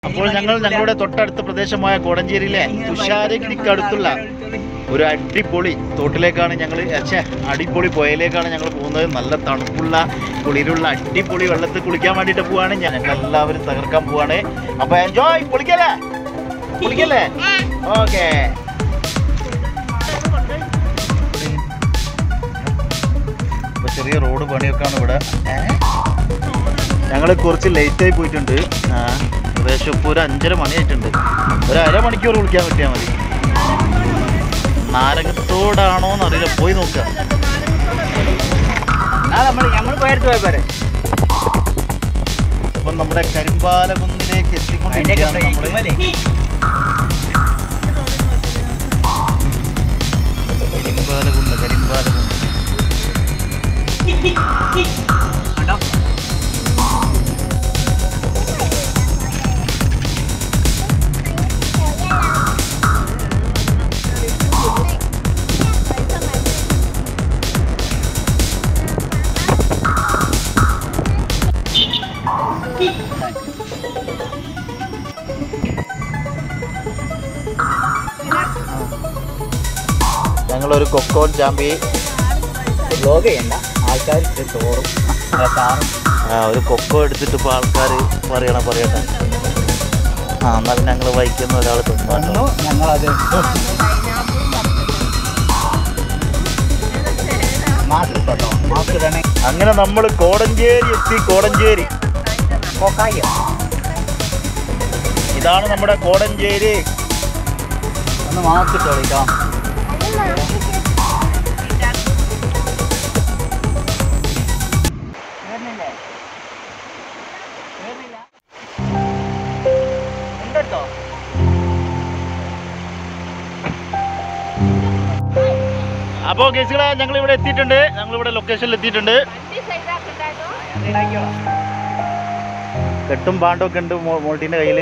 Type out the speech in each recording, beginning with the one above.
അപ്പോൾ ഞങ്ങളുടെ തൊട്ടടുത്ത പ്രദേശമായ കോടഞ്ചേരിയിലെ തുഷാരഗിരിക്കടുത്തുള്ള ഒരു അടിപൊളി തോട്ടിലേക്കാണ് ഞങ്ങൾ അടിപൊളി പുഴയിലേക്കാണ് ഞങ്ങൾ പോകുന്നത്. നല്ല തണുപ്പുള്ള കുളിരുള്ള അടിപൊളി വെള്ളത്തിൽ കുളിക്കാൻ വേണ്ടിയിട്ട് പോവാണ്. ഞങ്ങൾ എല്ലാവരും തകർക്കാൻ പോവാണ്. അപ്പൊ എൻജോയ്. കുളിക്കല്ലേ ഓക്കെ. ഇപ്പൊ ചെറിയ റോഡ് പണിയൊക്കെയാണ് ഇവിടെ. ഞങ്ങൾ കുറച്ച് ലേറ്റായി പോയിട്ടുണ്ട്. ഏകദേശം ഇപ്പോൾ ഒരു 5:30 മണിയായിട്ടുണ്ട്. ഒരു അരമണിക്കൂർ കുളിക്കാൻ പറ്റിയാൽ മതി. നാരകത്തോടാണോ എന്നറിയില്ല, പോയി നോക്കുക. അപ്പം നമ്മുടെ കരിമ്പാലകുന്നിലേക്ക് എത്തിക്കൊണ്ടിരിക്കുകയാണ് നമ്മൾ. കരിമ്പാലകുന്ന് ഞങ്ങളൊരു കൊക്കോൺ ചാമ്പി ബ്ലോഗ് ചെയ്യണ്ട, ആൾക്കാർ ചോറും ഒരു കൊക്കോ എടുത്തിട്ട് ഇപ്പോൾ ആൾക്കാർ പറയട്ടെ. എന്നാൽ ഞങ്ങൾ വഹിക്കുന്ന ഒരാൾ തിന്നു. ഞങ്ങളത് അങ്ങനെ നമ്മൾ കോടഞ്ചേരി എത്തി. കോടഞ്ചേരി ഇതാണ് നമ്മുടെ കോടഞ്ചേരി. ഒന്ന് മാസ്കിട്ടോളിട്ടോ. അപ്പോൾ കേസുകളെ ഞങ്ങളിവിടെ എത്തിയിട്ടുണ്ട്. ഞങ്ങളിവിടെ ലൊക്കേഷനിൽ എത്തിയിട്ടുണ്ട്. കെട്ടും പാണ്ടൊക്കെ ഉണ്ട് മോൾട്ടീൻ്റെ കയ്യിൽ.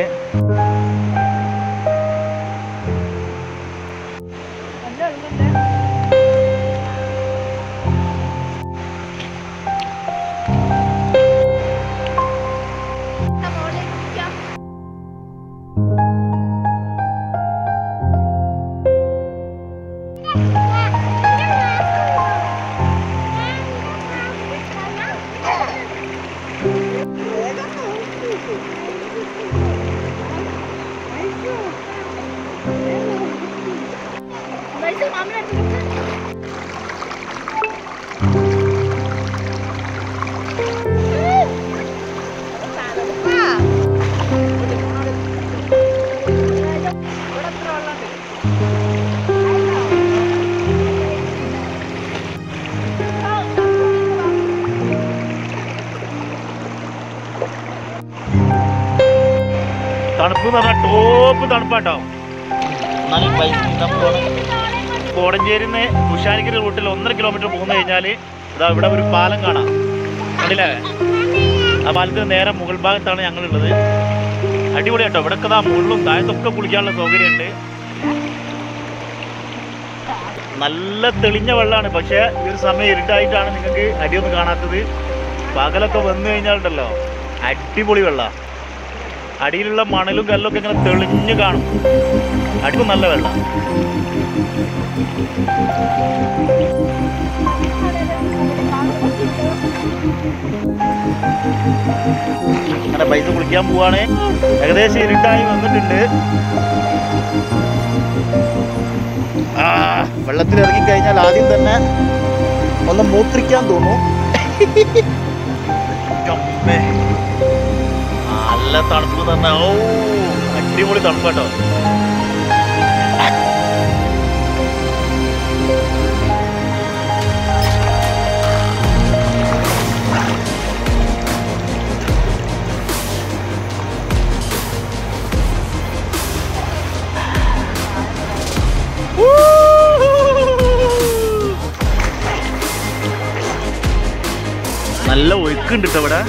തണുപ്പ് എന്ന് പറഞ്ഞാൽ ടോപ്പ് തണുപ്പാട്ടോ. എന്നാലും കോടഞ്ചേരിയിൽ നിന്ന് തുഷാരഗിരി റൂട്ടിൽ 1.5 കിലോമീറ്റർ പോകുന്ന കഴിഞ്ഞാൽ ഇതാ ഇവിടെ ഒരു പാലം കാണാം. കണ്ടില്ലേ? ആ പാലത്തിന് നേരെ മുകൾ ഭാഗത്താണ് ഞങ്ങളുള്ളത്. അടിപൊളിയാട്ടോ. ഇവിടെയൊക്കെ ഇതാ മുകളിലും താഴത്തൊക്കെ കുളിക്കാനുള്ള സൗകര്യമുണ്ട്. നല്ല തെളിഞ്ഞ വെള്ളമാണ്. പക്ഷേ ഈ ഒരു സമയം ഇരുട്ടായിട്ടാണ് നിങ്ങൾക്ക് അടിയൊന്നും കാണാത്തത്. പകലൊക്കെ വന്നു കഴിഞ്ഞാലുണ്ടല്ലോ അടിപൊളി വെള്ളമാണ്. അടിയിലുള്ള മണലും കല്ലൊക്കെ ഇങ്ങനെ തെളിഞ്ഞ് കാണും. അടിക്കും നല്ല വെള്ളം. അങ്ങനെ പൈസ കുളിക്കാൻ പോവാണ്. ഏകദേശം ഇരുട്ടായി വന്നിട്ടുണ്ട്. വെള്ളത്തിൽ ഇറങ്ങിക്കഴിഞ്ഞാൽ ആദ്യം തന്നെ ഒന്ന് മൂത്രിക്കാൻ തോന്നും. നല്ല തണുപ്പ് തന്നെ. ഓ അടിപൊളി തണുപ്പാട്ടോ. നല്ല ഒഴുക്കുണ്ട് കേട്ടോ ഇവിടെ.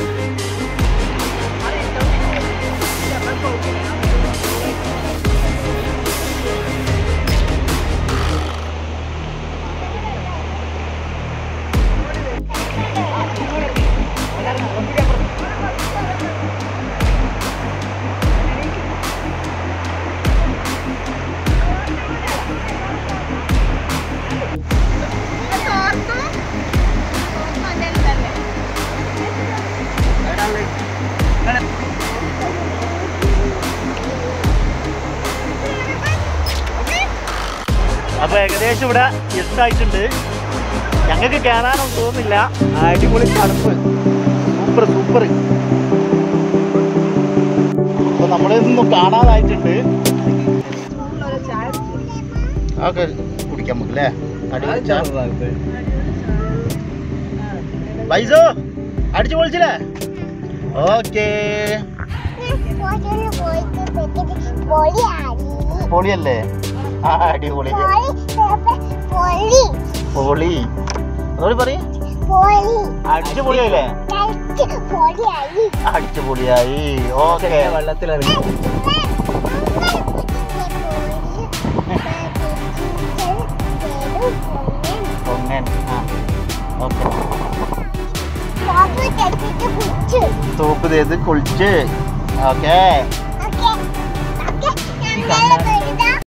അപ്പോൾ ഏകദേശം ഇവിടെ എത്തായിട്ടുണ്ട്. ഞങ്ങൾക്ക് കയറാനൊന്നും തോന്നുന്നില്ല. അടിപൊളി തണുപ്പ്, സൂപ്പർ സൂപ്പർ. അപ്പോൾ നമ്മളിതൊന്നും കാണാതായിട്ടുണ്ട്. ഓക്കെ കുടിക്കാൻ നമുക്കല്ലേ? അടിപൊളി പൈസോ അടിച്ചു പൊളിച്ചില്ലേ? ഓക്കേ പൊളിയല്ലേ? അടിപൊളി പൊളി. അതോട് പറയും അടിച്ചുപൊളിയായില്ലേ? അടിച്ചുപൊളിയായി. ഓക്കെ വെള്ളത്തിലിറങ്ങി തോപ്പ് ചെയ്ത് കുളിച്ച്. ഓക്കെ